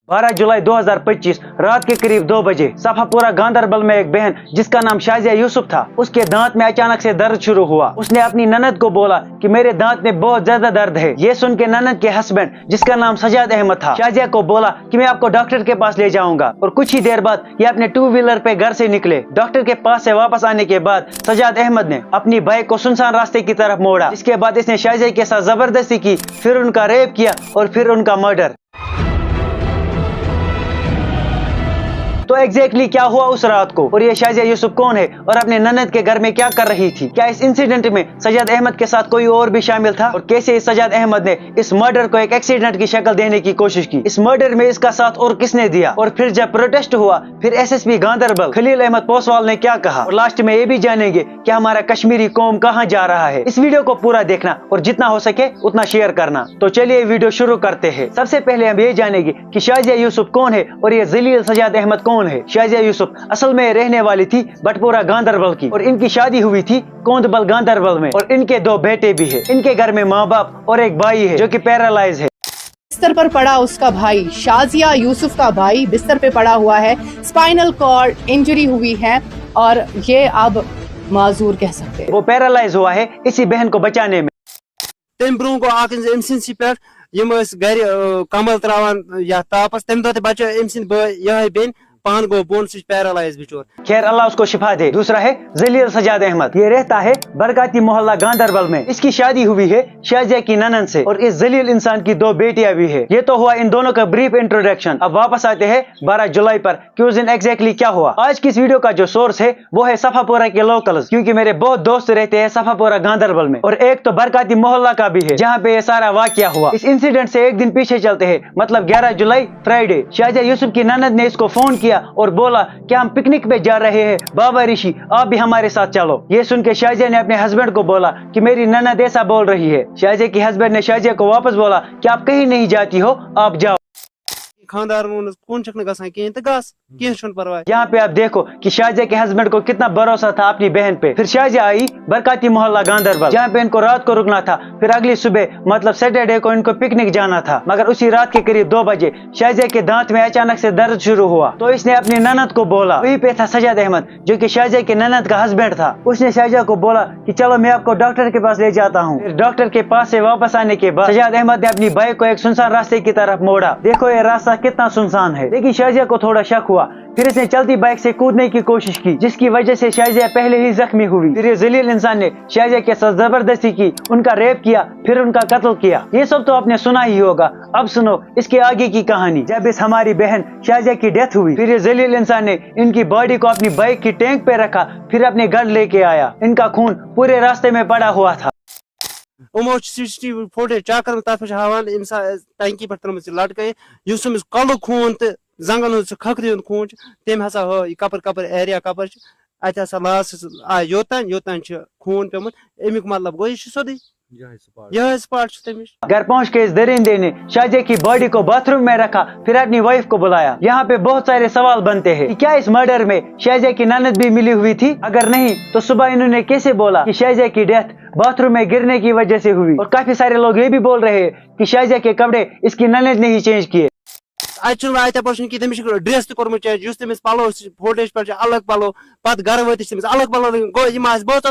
12 जुलाई 2025 रात के करीब 2 बजे सफापुरा गांधरबल में एक बहन जिसका नाम शाजिया यूसुफ था, उसके दांत में अचानक से दर्द शुरू हुआ। उसने अपनी ननद को बोला कि मेरे दांत में बहुत ज्यादा दर्द है। ये सुन के ननद के हस्बैंड जिसका नाम सजाद अहमद था, शाजिया को बोला कि मैं आपको डॉक्टर के पास ले जाऊंगा। और कुछ ही देर बाद ये अपने 2 व्हीलर पे घर से निकले। डॉक्टर के पास से वापस आने के बाद सजाद अहमद ने अपनी बाइक को सुनसान रास्ते की तरफ मोड़ा। इसके बाद इसने शाजिया के साथ जबरदस्ती की, फिर उनका रेप किया और फिर उनका मर्डर। तो एग्जैक्टली क्या हुआ उस रात को, और ये शाजिया यूसुफ कौन है और अपने ननद के घर में क्या कर रही थी? क्या इस इंसिडेंट में सजाद अहमद के साथ कोई और भी शामिल था? और कैसे इस सजाद अहमद ने इस मर्डर को एक एक्सीडेंट की शक्ल देने की कोशिश की? इस मर्डर में इसका साथ और किसने दिया? और फिर जब प्रोटेस्ट हुआ, फिर एसएसपी गांधरबल खलील अहमद पोसवाल ने क्या कहा? और लास्ट में ये भी जानेंगे कि हमारा कश्मीरी कौम कहाँ जा रहा है। इस वीडियो को पूरा देखना और जितना हो सके उतना शेयर करना। तो चलिए वीडियो शुरू करते हैं। सबसे पहले हम ये जानेंगे कि शाजिया यूसुफ कौन है और ये जलील सजाद अहमद कौन है। शाजिया यूसुफ असल में रहने वाली थी बटपुरा गांधरबल की, और इनकी शादी हुई थी कोंदबल गांधरबल में, और इनके 2 बेटे भी है। इनके घर में माँ बाप और एक भाई है जो कि पैरालाइज है। बिस्तर पर पड़ा उसका भाई, शाजिया यूसुफ का भाई बिस्तर पे पड़ा हुआ है, स्पाइनल कॉर्ड इंजरी हुई है और ये अब माजूर कह सकते हैं। वो पैरालाइज हुआ है इसी बहन को बचाने में। तम ब्रोह गो पे गर कमल त्रावान या तापस तम दो बचो यह बेन पान गो बोन से पैरालाइज बिचोर। खैर अल्लाह उसको शिफा दे। दूसरा है जलील सजाद अहमद। ये रहता है बरकाती मोहल्ला गांधरबल में। इसकी शादी हुई है शाजिया की ननद से, और इस जलील इंसान की 2 बेटियां भी है। ये तो हुआ इन दोनों का ब्रीफ इंट्रोडक्शन। अब वापस आते हैं 12 जुलाई पर कि उस दिन एग्जैक्टली क्या हुआ। आज की इस वीडियो का जो सोर्स है वो है सफापुरा के लोकल्स, क्योंकि मेरे बहुत दोस्त रहते हैं सफापुरा गांधरबल में, और एक तो बरकाती मोहल्ला का भी है जहाँ पे ये सारा वाकया हुआ। इस इंसिडेंट से एक दिन पीछे चलते हैं, मतलब 11 जुलाई फ्राइडे। शाजिया यूसुफ की ननद ने इसको फोन किया और बोला कि हम पिकनिक पे जा रहे हैं, बाबा ऋषि आप भी हमारे साथ चलो। ये सुन के शाजिया ने अपने हस्बैंड को बोला कि मेरी ननद ऐसा बोल रही है। शाजिया की हस्बैंड ने शाजिया को वापस बोला कि आप कहीं नहीं जाती हो, आप जाओ। खानदार कौन चकने गसान कहीं तो गस कहीं परवाह। यहाँ पे आप देखो कि शाजिया के हस्बैंड को कितना भरोसा था अपनी बहन पे। फिर शाजिया आई बरकाती मोहल्ला गांधरबल, जहाँ पे इनको रात को रुकना था। फिर अगली सुबह मतलब सैटरडे को इनको पिकनिक जाना था, मगर उसी रात के करीब 2 बजे शाजिया के दांत में अचानक से दर्द शुरू हुआ। तो इसने अपनी ननद को बोला। वहीं पे था सजाद अहमद जो कि शाजिया के ननद का हस्बैंड था। उसने शाजिया को बोला कि चलो मैं आपको डॉक्टर के पास ले जाता हूँ। फिर डॉक्टर के पास से वापस आने के बाद सजाद अहमद ने अपनी बाइक को एक सुनसान रास्ते की तरफ मोड़ा। देखो ये रास्ता कितना सुनसान है। लेकिन शाजिया को थोड़ा शक हुआ। फिर इसने चलती बाइक से कूदने की कोशिश की, जिसकी वजह से शाजिया पहले ही जख्मी हुई। फिर ये जलील इंसान ने शाजिया के साथ जबरदस्ती की, उनका रेप किया, फिर उनका कत्ल किया। ये सब तो आपने सुना ही होगा। अब सुनो इसके आगे की कहानी। जब इस हमारी बहन शाजिया की डेथ हुई, फिर ये जलील इंसान ने इनकी बॉडी को अपनी बाइक की टैंक पे रखा, फिर अपने घर लेके आया। इनका खून पूरे रास्ते में पड़ा हुआ था। CCTV फुटेज चेक कर तथ पे हावान टंकी पे तम लटक युस कल खून तो जंगल खखरी खून तम हसा कपर कपर एरिया कपर अत हसा लास्ट आय योतान योतान खून पेमुत अमुक मतलब गो यह सोदी यह स्पॉट तमिश। घर पहुंच के इस दरिंदे ने शाजिया की बॉडी को बाथरूम में रखा, फिर अपनी वाइफ को बुलाया। यहाँ पे बहुत सारे सवाल बनते हैं कि क्या इस मर्डर में शाजिया की ननद भी मिली हुई थी? अगर नहीं तो सुबह इन्होंने कैसे बोला कि शाजिया की डेथ बाथरूम में गिरने की वजह से हुई? और काफी सारे लोग ये भी बोल रहे हैं कि शाजिया के कपड़े इसकी ननद ने ही चेंज किए। कि तमिश ड्रेस तोर्मुत चेंज तमिस पलो फोटेज पे अलग पलो पत घर वतिस तमिस अलग पलो गो यम बहुत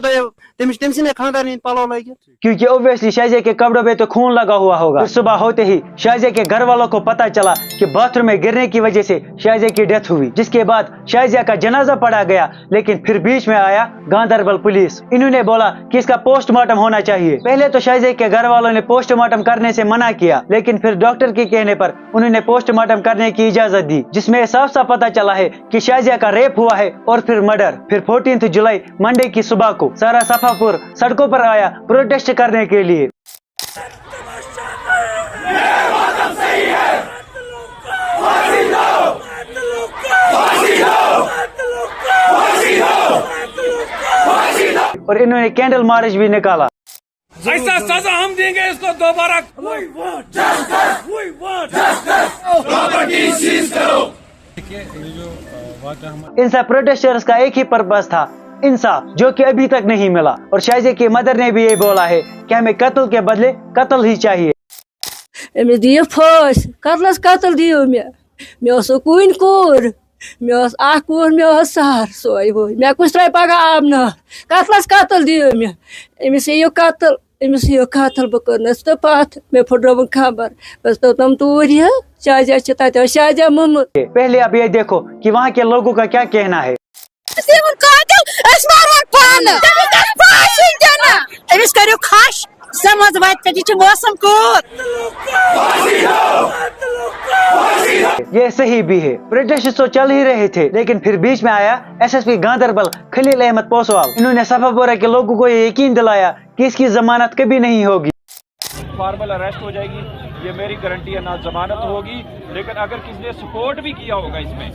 तमिश तम सी खानदार पलो लगे, क्योंकि ऑब्वियसली शाजिया के कपड़ों पे तो खून लगा हुआ होगा। फिर सुबह होते ही शाजिया के घर वालों को पता चला कि बाथरूम में गिरने की वजह से शाजिया की डेथ हुई, जिसके बाद शाजिया का जनाजा पड़ा गया। लेकिन फिर बीच में आया गांधरबल पुलिस। इन्होंने बोला कि इसका पोस्टमार्टम होना चाहिए। पहले तो शाजिया के घर वालों ने पोस्टमार्टम करने से मना किया, लेकिन फिर डॉक्टर के कहने पर उन्होंने पोस्टमार्टम करने की इजाजत दी, जिसमें साफ साफ पता चला है कि शाजिया का रेप हुआ है और फिर मर्डर। फिर 14 जुलाई मंडे की सुबह को सारा सफापुर सड़कों पर आया प्रोटेस्ट करने के लिए। और इन्होंने कैंडल मार्च भी निकाला। ऐसा सजा हम देंगे इसको दोबारा। इन सब प्रोटेस्टर्स का एक ही पर्पस था, इंसाफ, जो कि अभी तक नहीं मिला। और शाजिया की मदर ने भी ये बोला है कि हमें कत्ल के बदले कत्ल ही चाहिए। दियो फस कतलस कत्ल दियो मे मे कून कूर मे कूर मे सहर सोए वो मे कुछ त्रे पगह आब न कतलस कतल दियो मे अमिस यो कतल बह कर्नस तो पथ मे फुटरवन खबर बस तो तुम तूर शाहजहा तत शाहजहा मोहम्मद। पहले अब ये देखो कि वहाँ के लोगों का क्या कहना है। ये सही भी है, प्रोटेस्ट तो चल ही रहे थे, लेकिन फिर बीच में आया एसएसपी गांधरबल खलील अहमद पोसवाल। इन्होंने सफापोरा के लोगों को ये यकीन दिलाया कि इसकी जमानत कभी नहीं होगी। फॉर्मल अरेस्ट हो जाएगी, ये मेरी गारंटी है, ना जमानत होगी। लेकिन अगर किसी ने सपोर्ट भी किया होगा इसमें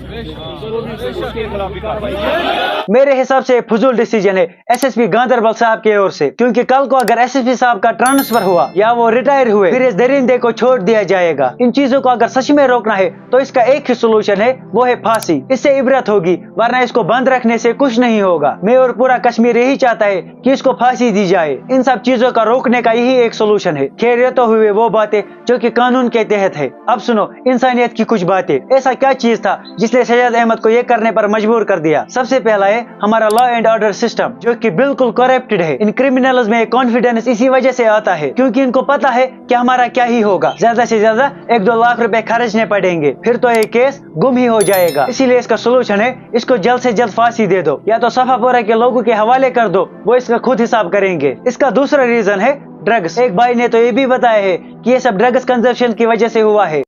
उसके खिलाफ भी कार्रवाई। मेरे हिसाब से फजूल डिसीजन है एसएसपी गांधरबल साहब की ओर से, क्योंकि कल को अगर एसएसपी साहब का ट्रांसफर हुआ या वो रिटायर हुए फिर इस दरिंदे को छोड़ दिया जाएगा। इन चीजों को अगर सच में रोकना है तो इसका एक ही सोल्यूशन है, वो है फांसी। इससे इबरत होगी, वरना इसको बंद रखने से कुछ नहीं होगा। मैं और पूरा कश्मीर यही चाहता है कि इसको फांसी दी जाए। इन सब चीजों का रोकने का यही एक सोल्यूशन है। खैर ये तो हुए वो बातें जो कि कानून के तहत है। अब सुनो इंसानियत की कुछ बातें। ऐसा क्या चीज था जिसने शहजाद अहमद को ये करने पर मजबूर कर दिया? सबसे पहला है हमारा लॉ एंड ऑर्डर सिस्टम, जो कि बिल्कुल करप्टेड है। इन क्रिमिनल्स में कॉन्फिडेंस इसी वजह से आता है क्योंकि इनको पता है कि हमारा क्या ही होगा, ज्यादा से ज्यादा 1-2 लाख रुपए खर्चने पड़ेंगे, फिर तो ये केस गुम ही हो जाएगा। इसीलिए इसका सोल्यूशन है इसको जल्द से जल्द फांसी दे दो, या तो सफापोरा के लोगों के हवाले कर दो, वो इसका खुद हिसाब करेंगे। इसका दूसरा रीजन है ड्रग्स। एक भाई ने तो ये भी बताया है कि ये सब ड्रग्स कंजप्शन की वजह से हुआ है।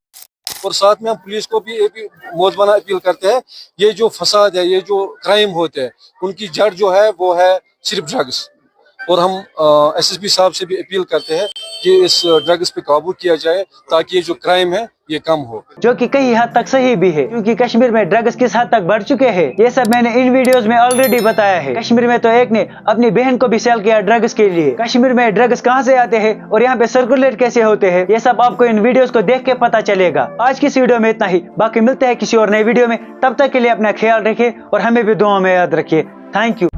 और साथ में हम पुलिस को भी मौजबाना अपील करते हैं, ये जो फसाद है, ये जो क्राइम होते हैं, उनकी जड़ जो है वो है सिर्फ ड्रग्स। और हम एसएसपी साहब से भी अपील करते हैं कि इस ड्रग्स पे काबू किया जाए ताकि ये जो क्राइम है ये कम हो, जो कि कई हद तक सही भी है, क्योंकि कश्मीर में ड्रग्स किस हद तक बढ़ चुके हैं ये सब मैंने इन वीडियोस में ऑलरेडी बताया है। कश्मीर में तो एक ने अपनी बहन को भी सेल किया ड्रग्स के लिए। कश्मीर में ड्रग्स कहां से आते हैं और यहाँ पे सर्कुलेट कैसे होते हैं, ये सब आपको इन वीडियोस को देख के पता चलेगा। आज की इस वीडियो में इतना ही, बाकी मिलते हैं किसी और नए वीडियो में। तब तक के लिए अपना ख्याल रखिए और हमें भी दुआ में याद रखिए। Thank you.